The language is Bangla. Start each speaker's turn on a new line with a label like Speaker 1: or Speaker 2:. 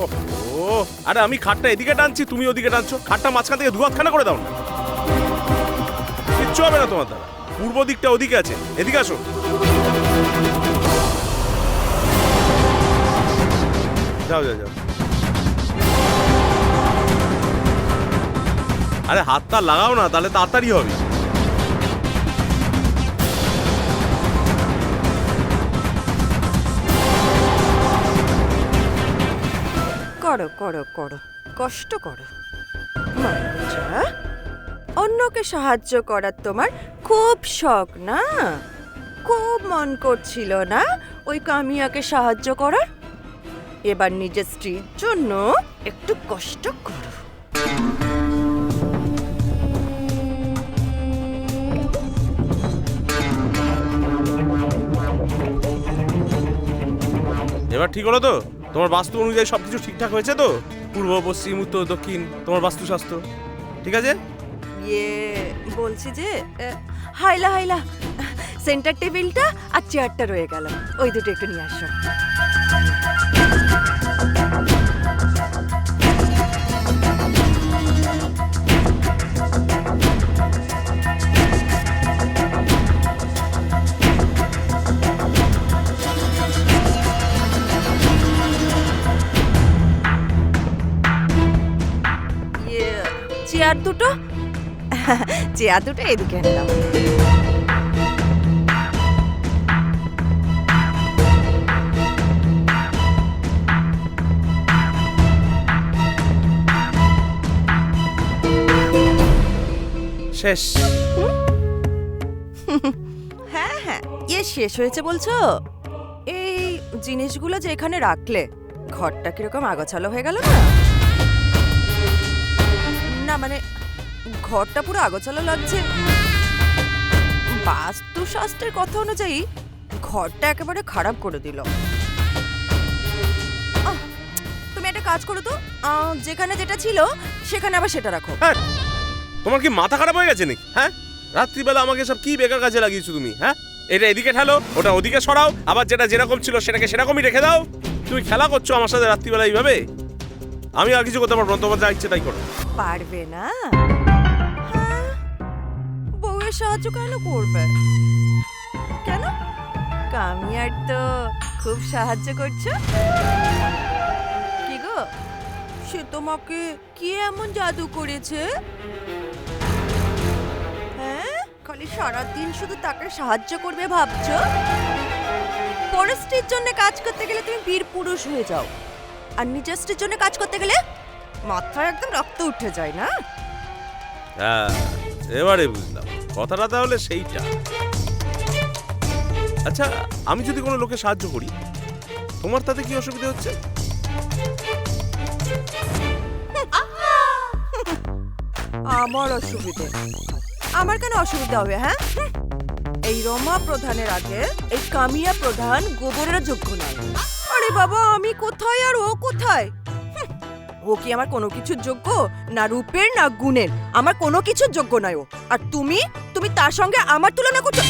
Speaker 1: ও আরে আমি খাটটা এদিকে টানছি, তুমি ওদিকে টানছো। খাটটা মাঝখান থেকে দুহাতখানা করে দাও না। কিচ্ছু হবে না তোমার দ্বারা। পূর্ব দিকটা ওদিকে আছে, এদিকে আসো। যাও যাও যাও। আরে হাতটা লাগাও না, তাহলে তাড়াতাড়ি হবে।
Speaker 2: করো করো করো, কষ্ট করো। মাঞ্জা, অন্যকে সাহায্য করার তোমার খুব শখ না? খুব মন করছিল না ওই কামিয়াকে সাহায্য করার? এবার নিজের স্ত্রীর জন্য একটু কষ্ট করো।
Speaker 1: এবার ঠিক হলো তো? তোমার বাস্তু অনুযায়ী সবকিছু ঠিকঠাক হয়েছে তো? পূর্ব, পশ্চিম, উত্তর, দক্ষিণ, তোমার বাস্তুশাস্ত্র ঠিক আছে?
Speaker 2: বলছি যে হাইলা হাইলা, সেন্টার টেবিলটা আর চেয়ারটা রয়ে গেল, ওই দুটো একটু নিয়ে আসো। চেয়ার দুটো এদিকে এনে দাও।
Speaker 1: শেষ?
Speaker 2: হ্যাঁ হ্যাঁ, শেষ হয়েছে বলছো? এই জিনিসগুলো যে এখানে রাখলে ঘরটা কিরকম আগোছালো হয়ে গেল না? না মানে ঘরটা পুরো আগোছালো লাগছে। বাস্তুশাস্ত্রের কথা অনুযায়ী ঘরটা একেবারে খারাপ করে দিল। তুমি একটা কাজ করো তো, যেখানে যেটা ছিল সেখানে আবার সেটা রাখো।
Speaker 1: তোমার কি মাথা খারাপ হয়ে গেছে নাকি? হ্যাঁ, রাত্রিবেলা আমাকে সব কি বেকার কাজে লাগিয়েছো তুমি? হ্যাঁ, এটা এদিকে ঠেলো, ওটা ওদিকে সরাও, আবার যেটা যেরকম ছিল সেটাকে সেরকমই রেখে দাও। তুমি খেলা করছো আমার সাথে রাত্রিবেলা এইভাবে? আমি আর কিছু করতে পারবো না, তোমার যা ইচ্ছে তাই করো।
Speaker 2: পারবে না? বউয়ের সাহায্য কেন করবে? কেন? কামিয়ার তো খুব সাহায্য করছো। কি গো, সে তোমাকে কি এমন জাদু করেছে? হ্যাঁ, খালি সারাদিন শুধু তাকে সাহায্য করবে ভাবছো? পরস্ত্রীর জন্য কাজ করতে গেলে তুমি বীর পুরুষ হয়ে যাও, আর নিজের স্ত্রীর জন্য কাজ করতে গেলে মাথায় একদম রক্ত উঠে যায় না?
Speaker 1: হ্যাঁ, এবারে বুঝলাম কথাটা তাহলে সেইটা। আচ্ছা, আমি যদি কোনো লোকে সাহায্য করি, তোমার তাতে কি অসুবিধা হচ্ছে?
Speaker 2: আমার অসুবিধে? আমার কেন অসুবিধা হবে? হ্যাঁ, এই রমা প্রধানের আগে এই কামিয়া প্রধান গোবরের যোগ্য নয়। আরে বাবা, আমি কোথায় আর ও কোথায়? ও কি আমার কোনো কিছুর যোগ্য? না রূপের না গুণের, আমার কোনো কিছুর যোগ্য নয় ও। আর তুমি তার সঙ্গে আমার তুলনা করছো?